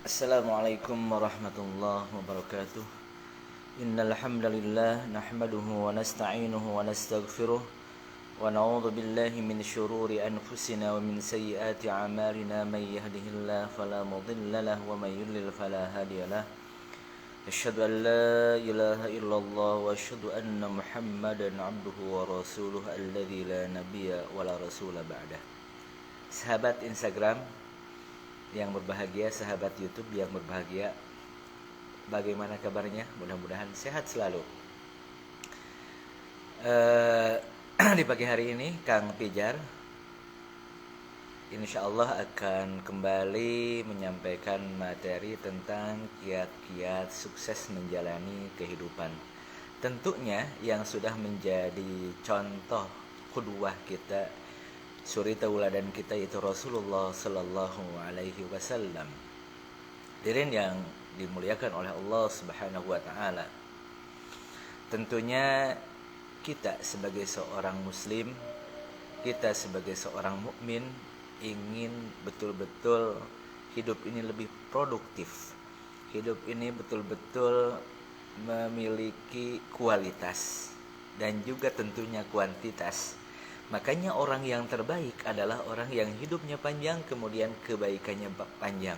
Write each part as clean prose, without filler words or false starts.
Assalamualaikum warahmatullahi wabarakatuh. Innal hamdalillah nahmaduhu wa nasta'inuhu wa nastaghfiruh wa na'udzu billahi min syururi anfusina wa min sayyiati a'malina may yahdihillahu fala mudilla lahu wa may yudlil fala hadiyalah. Asyhadu an la ilaha illallah wa asyhadu anna Muhammadan 'abduhu wa rasuluhu alladzi la nabiyya wa la rasula ba'dah. Sahabat Instagram yang berbahagia, sahabat YouTube yang berbahagia, bagaimana kabarnya? Mudah-mudahan sehat selalu. Di pagi hari ini Kang Pijar insyaallah akan kembali menyampaikan materi tentang kiat-kiat sukses menjalani kehidupan. Tentunya yang sudah menjadi contoh qudwah kita, suri tauladan kita, yaitu Rasulullah Sallallahu Alaihi Wasallam. Hadirin yang dimuliakan oleh Allah Subhanahu Wa Taala. Tentunya kita sebagai seorang Muslim, kita sebagai seorang mukmin ingin betul-betul hidup ini lebih produktif. Hidup ini betul-betul memiliki kualitas dan juga tentunya kuantitas. Makanya orang yang terbaik adalah orang yang hidupnya panjang, kemudian kebaikannya panjang.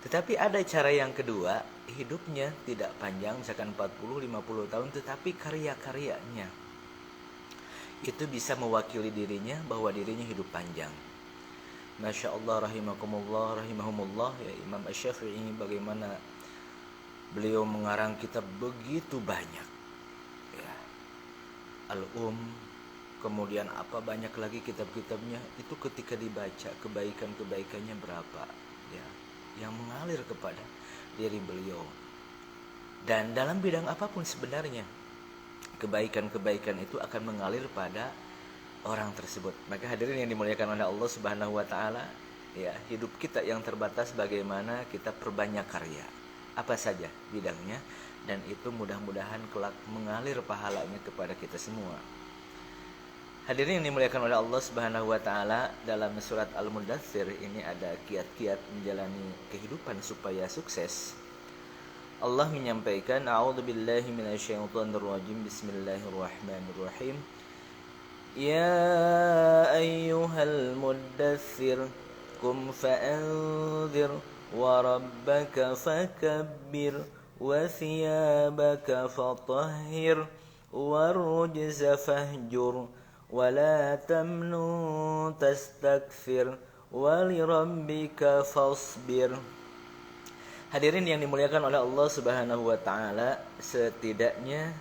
Tetapi ada cara yang kedua, hidupnya tidak panjang, misalkan 40-50 tahun, tetapi karya-karyanya itu bisa mewakili dirinya bahwa dirinya hidup panjang. Masya Allah, rahimahumullah, ya Imam Asy-Syafi'i, bagaimana beliau mengarang kitab begitu banyak, ya, kemudian apa banyak lagi kitab-kitabnya, itu ketika dibaca kebaikan-kebaikannya berapa, ya, yang mengalir kepada diri beliau. Dan dalam bidang apapun sebenarnya kebaikan-kebaikan itu akan mengalir pada orang tersebut. Maka hadirin yang dimuliakan oleh Allah Subhanahu wa taala, ya, hidup kita yang terbatas, bagaimana kita perbanyak karya apa saja bidangnya, dan itu mudah-mudahan kelak mengalir pahalanya kepada kita semua. Hadirin yang dimuliakan oleh Allah Subhanahu wa taala, dalam surat Al-Mudaththir ini ada kiat-kiat menjalani kehidupan supaya sukses. Allah menyampaikan, a'udzubillahi minasyaitonir rajim, bismillahirrahmanirrahim. Ya ayyuhal muddaththir qum fa'anzir wa rabbaka fakabbir wa thiyabaka fatahhir warrujza fahjur wala tamnun tastakthir walirabbika fasbir. Hadirin yang dimuliakan oleh Allah Subhanahu wa taala, setidaknya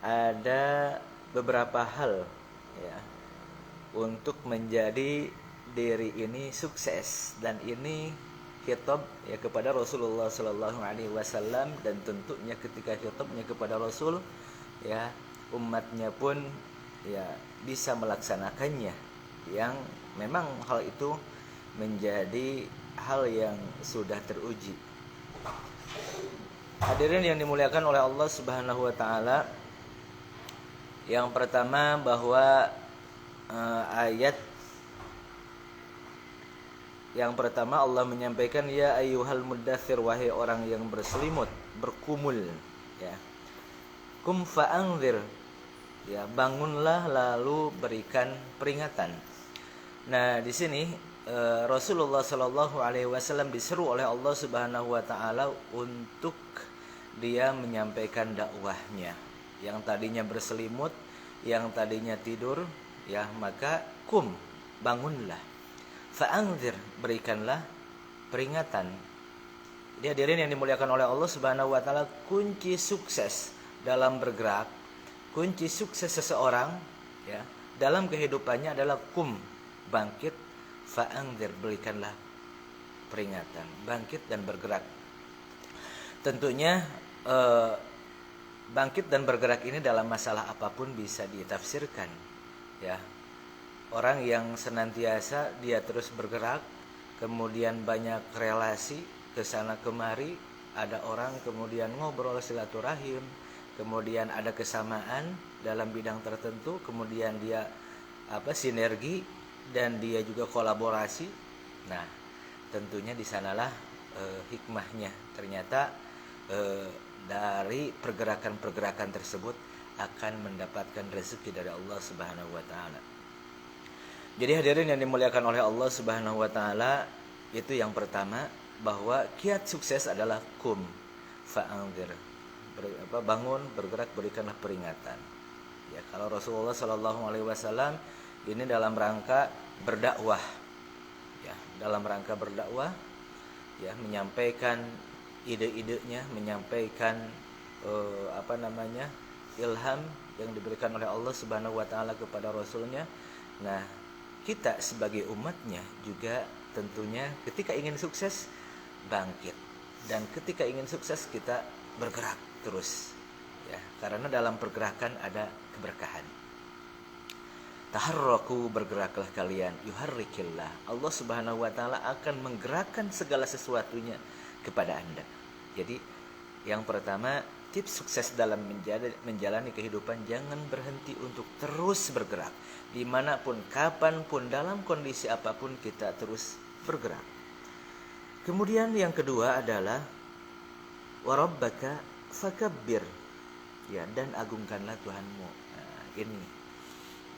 ada beberapa hal, ya, untuk menjadi diri ini sukses, dan ini khitab, ya, kepada Rasulullah Sallallahu Alaihi Wasallam, dan tentunya ketika khitabnya kepada Rasul, ya, umatnya pun, ya, bisa melaksanakannya, yang memang hal itu menjadi hal yang sudah teruji. Hadirin yang dimuliakan oleh Allah Subhanahu wa taala, yang pertama bahwa ayat yang pertama Allah menyampaikan, ya ayyuhal muddaththir, wahai orang yang berselimut, berkumul, ya. Kum fa'anzir, ya, bangunlah lalu berikan peringatan. Nah, di sini Rasulullah Shallallahu Alaihi Wasallam diseru oleh Allah Subhanahu Wa Taala untuk dia menyampaikan dakwahnya. Yang tadinya berselimut, yang tadinya tidur, ya, maka bangunlah, fa'anzir, berikanlah peringatan. Dia hadirin yang dimuliakan oleh Allah Subhanahu Wa Taala, kunci sukses dalam bergerak, kunci sukses seseorang, ya, dalam kehidupannya adalah bangkit, fa'anzir, berikanlah peringatan, bangkit dan bergerak. Tentunya bangkit dan bergerak ini dalam masalah apapun bisa ditafsirkan, ya. Orang yang senantiasa dia terus bergerak, kemudian banyak relasi ke sana kemari, ada orang kemudian ngobrol silaturahim, kemudian ada kesamaan dalam bidang tertentu, kemudian dia sinergi, dan dia juga kolaborasi. Nah, tentunya di sanalah hikmahnya. Ternyata dari pergerakan-pergerakan tersebut akan mendapatkan rezeki dari Allah Subhanahu wa taala. Jadi hadirin yang dimuliakan oleh Allah Subhanahu wa taala, itu yang pertama, bahwa kiat sukses adalah kum fa'anzir. Bangun, bergerak, berikanlah peringatan. Ya, kalau Rasulullah Shallallahu alaihi wasallam ini dalam rangka berdakwah. Ya, dalam rangka berdakwah, ya, menyampaikan ide-idenya, menyampaikan ilham yang diberikan oleh Allah Subhanahu wa taala kepada Rasulnya. Nah, kita sebagai umatnya juga tentunya ketika ingin sukses bangkit, dan ketika ingin sukses kita bergerak terus, ya, karena dalam pergerakan ada keberkahan. Taharraku, bergeraklah kalian, yuharrikillah, Allah Subhanahu wa taala akan menggerakkan segala sesuatunya kepada Anda. Jadi yang pertama, tips sukses dalam menjalani kehidupan, jangan berhenti untuk terus bergerak. Dimanapun, kapanpun, dalam kondisi apapun kita terus bergerak. Kemudian yang kedua adalah warabbaka fakabbir, ya, dan agungkanlah Tuhanmu. Nah, ini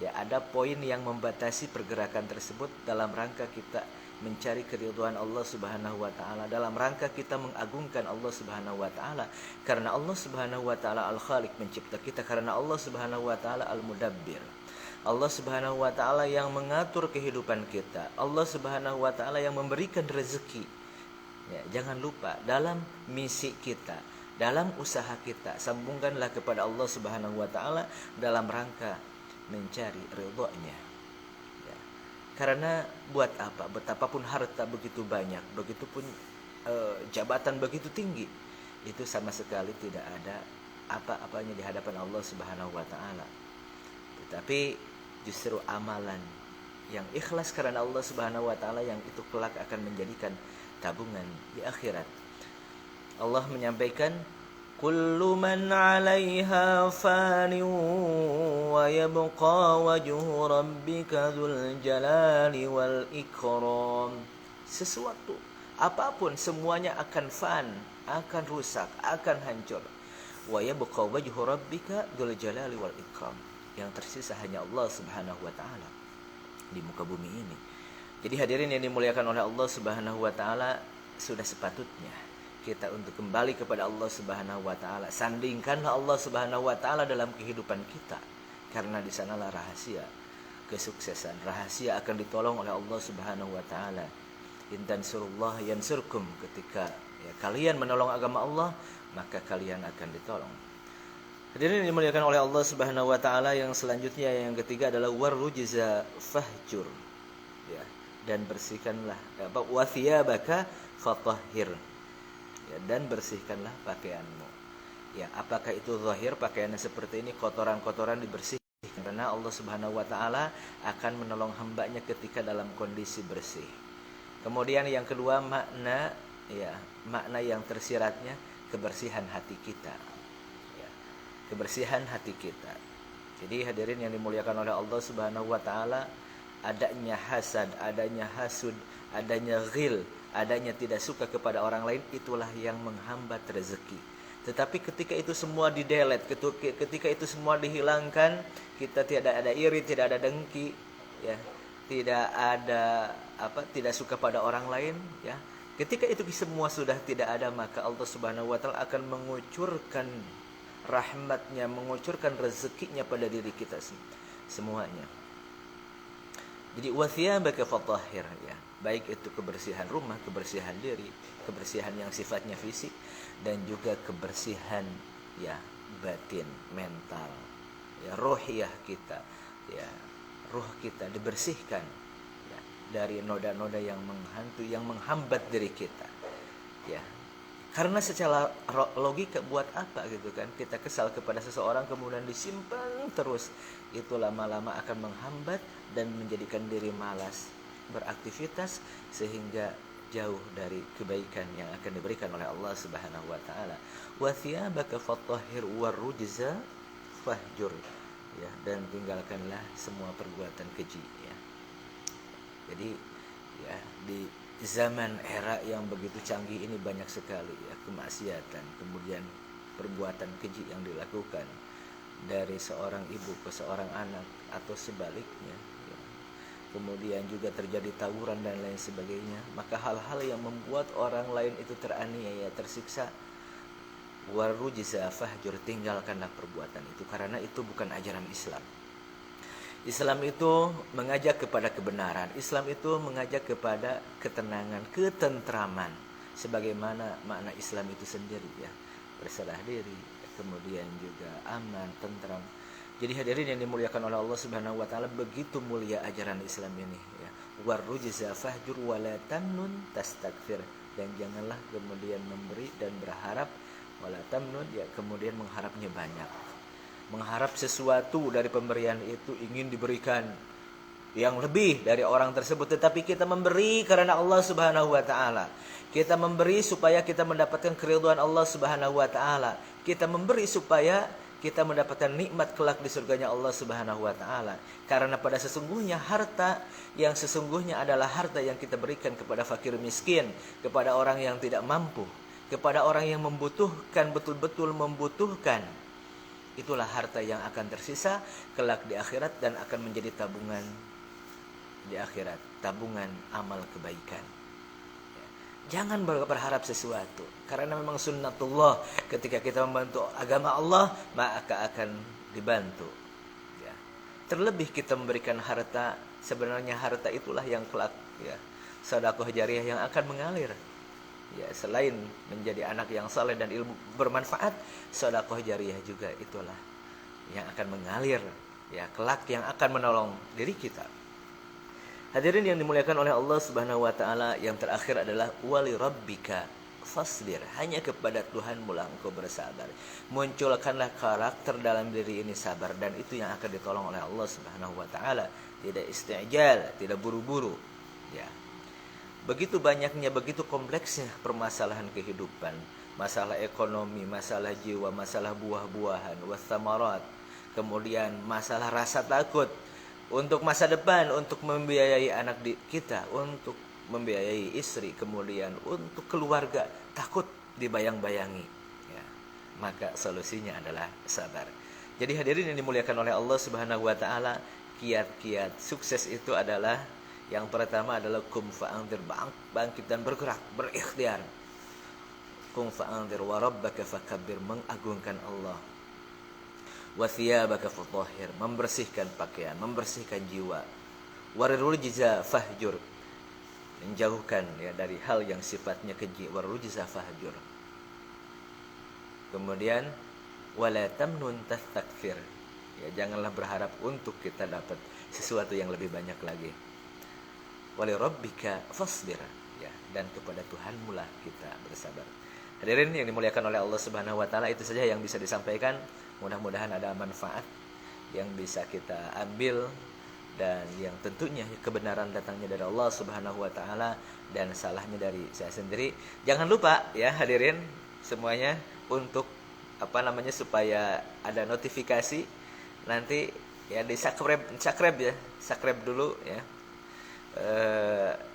ya, ada poin yang membatasi pergerakan tersebut dalam rangka kita mencari keridhaan Allah Subhanahu wa taala, dalam rangka kita mengagungkan Allah Subhanahu wa taala, karena Allah Subhanahu wa taala Al-Khaliq, mencipta kita, karena Allah Subhanahu wa taala Al-Mudabbir, Allah Subhanahu wa taala yang mengatur kehidupan kita, Allah Subhanahu wa taala yang memberikan rezeki. Ya, jangan lupa dalam misi kita, dalam usaha kita, sambungkanlah kepada Allah Subhanahu wa taala dalam rangka mencari ridhonya. Ya. Karena buat apa? Betapapun harta begitu banyak, begitupun jabatan begitu tinggi, itu sama sekali tidak ada apa-apanya di hadapan Allah Subhanahu wa taala. Tetapi justru amalan yang ikhlas karena Allah Subhanahu wa taala yang itu kelak akan menjadikan tabungan di akhirat. Allah menyampaikan, kullu man 'alaiha fanin wa yabqa wajhu rabbika dzul jalali wal ikram. Sesuatu, apapun, semuanya akan fan, akan rusak, akan hancur. Wa yabqa wajhu rabbika dzul jalali wal ikram. Yang tersisa hanya Allah Subhanahu wa taala di muka bumi ini. Jadi hadirin yang dimuliakan oleh Allah Subhanahu wa taala, sudah sepatutnya kita untuk kembali kepada Allah Subhanahu wa taala. Sandingkanlah Allah Subhanahu wa taala dalam kehidupan kita, karena di sanalah rahasia kesuksesan. Rahasia akan ditolong oleh Allah Subhanahu wa taala. In tansurullah yansurkum, ketika ya, kalian menolong agama Allah, maka kalian akan ditolong. Hadirin yang dimuliakan oleh Allah Subhanahu wa taala, yang selanjutnya, yang ketiga adalah warrujza fahjur. Ya, dan bersihkanlah wa thiyabaka fatahhir. Ya, dan bersihkanlah pakaianmu. Ya, apakah itu zahir, pakaiannya seperti ini, kotoran-kotoran dibersihkan, karena Allah Subhanahu wa taala akan menolong hambanya ketika dalam kondisi bersih. Kemudian yang kedua, makna yang tersiratnya kebersihan hati kita. Ya, kebersihan hati kita. Jadi hadirin yang dimuliakan oleh Allah Subhanahu wa taala, adanya hasad, adanya hasud, adanya ghil, adanya tidak suka kepada orang lain, itulah yang menghambat rezeki. Tetapi ketika itu semua didelet, ketika itu semua dihilangkan, kita tidak ada iri, tidak ada dengki, ya, tidak ada tidak suka pada orang lain, ya. Ketika itu semua sudah tidak ada, maka Allah Subhanahu wa taala akan mengucurkan rahmatnya, mengucurkan rezekinya pada diri kita semuanya. Jadi wathiyabaka fatahhir, ya, baik itu kebersihan rumah, kebersihan diri, kebersihan yang sifatnya fisik, dan juga kebersihan ya batin, mental, ya, rohiyah kita, ya, ruh kita dibersihkan ya, dari noda-noda yang menghantui, yang menghambat diri kita, ya. Karena secara logika, buat apa gitu kan kita kesal kepada seseorang kemudian disimpan terus, itu lama-lama akan menghambat dan menjadikan diri malas beraktivitas, sehingga jauh dari kebaikan yang akan diberikan oleh Allah Subhanahu wa taala. Wa thiyabaka fatahhir warrujza fahjur, ya, dan tinggalkanlah semua perbuatan keji, ya. Jadi ya, zaman era yang begitu canggih ini banyak sekali ya kemaksiatan, kemudian perbuatan keji yang dilakukan dari seorang ibu ke seorang anak atau sebaliknya ya. Kemudian juga terjadi tawuran dan lain sebagainya. Maka hal-hal yang membuat orang lain itu teraniaya, tersiksa, warujza fahjur, tinggalkanlah perbuatan itu, karena itu bukan ajaran Islam. Islam itu mengajak kepada kebenaran. Islam itu mengajak kepada ketenangan, ketentraman, sebagaimana makna Islam itu sendiri ya. Berserah diri, kemudian juga aman, tentram. Jadi hadirin yang dimuliakan oleh Allah Subhanahu wa taala, begitu mulia ajaran Islam ini ya. Warujza fahjur wala tamnun tastakfir, dan janganlah kemudian memberi dan berharap, wala tamnun ya, kemudian mengharapnya banyak. Mengharap sesuatu dari pemberian itu, ingin diberikan yang lebih dari orang tersebut, tetapi kita memberi karena Allah Subhanahu wa taala. Kita memberi supaya kita mendapatkan keridhaan Allah Subhanahu wa taala. Kita memberi supaya kita mendapatkan nikmat kelak di surganya Allah Subhanahu wa taala. Karena pada sesungguhnya harta yang sesungguhnya adalah harta yang kita berikan kepada fakir miskin, kepada orang yang tidak mampu, kepada orang yang membutuhkan, betul-betul membutuhkan. Itulah harta yang akan tersisa kelak di akhirat dan akan menjadi tabungan di akhirat, tabungan amal kebaikan. Jangan berharap sesuatu, karena memang sunnatullah, ketika kita membantu agama Allah maka akan dibantu ya. Terlebih kita memberikan harta, sebenarnya harta itulah yang kelak ya, sedekah jariah yang akan mengalir ya. Selain menjadi anak yang saleh dan ilmu bermanfaat, sedekah jariah juga itulah yang akan mengalir ya, kelak yang akan menolong diri kita. Hadirin yang dimuliakan oleh Allah Subhanahu wa taala, yang terakhir adalah wali rabbika fasbir, hanya kepada Tuhanmu lah engkau bersabar. Munculkanlah karakter dalam diri ini sabar, dan itu yang akan ditolong oleh Allah Subhanahu wa taala. Tidak istijal, tidak buru-buru ya. Begitu banyaknya, begitu kompleksnya permasalahan kehidupan, masalah ekonomi, masalah jiwa, masalah buah-buahan, wathamarat, kemudian masalah rasa takut untuk masa depan, untuk membiayai anak kita, untuk membiayai istri, kemudian untuk keluarga, takut dibayang-bayangi ya. Maka solusinya adalah sabar. Jadi hadirin yang dimuliakan oleh Allah Subhanahu wa taala, kiat-kiat sukses itu adalah, yang pertama adalah kum fa'anzir, bangkit dan bergerak, berikhtiar. Kum fa'anzir wa rabbaka fakabbir, mengagungkan Allah. Wa thiyabaka fatahhir, membersihkan pakaian, membersihkan jiwa. Warujza fahjur, menjauhkan ya dari hal yang sifatnya keji. Warujza fahjur. Kemudian wala tamnun tastakfir, ya janganlah berharap untuk kita dapat sesuatu yang lebih banyak lagi. Wali rabbika fasbir, ya, dan kepada Tuhanmu lah kita bersabar. Hadirin yang dimuliakan oleh Allah Subhanahu wa taala, itu saja yang bisa disampaikan. Mudah-mudahan ada manfaat yang bisa kita ambil, dan yang tentunya kebenaran datangnya dari Allah Subhanahu wa taala dan salahnya dari saya sendiri. Jangan lupa ya hadirin semuanya untuk supaya ada notifikasi nanti ya, di subscribe ya, subscribe dulu ya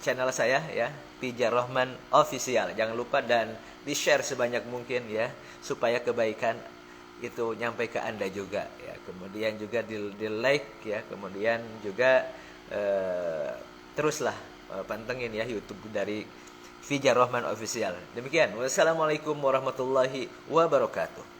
channel saya ya, Pijar Rahman Official. Jangan lupa dan di-share sebanyak mungkin ya, supaya kebaikan itu nyampe ke Anda juga ya. Kemudian juga di-like ya, kemudian juga teruslah pantengin ya YouTube dari Pijar Rahman Official. Demikian. Wassalamualaikum warahmatullahi wabarakatuh.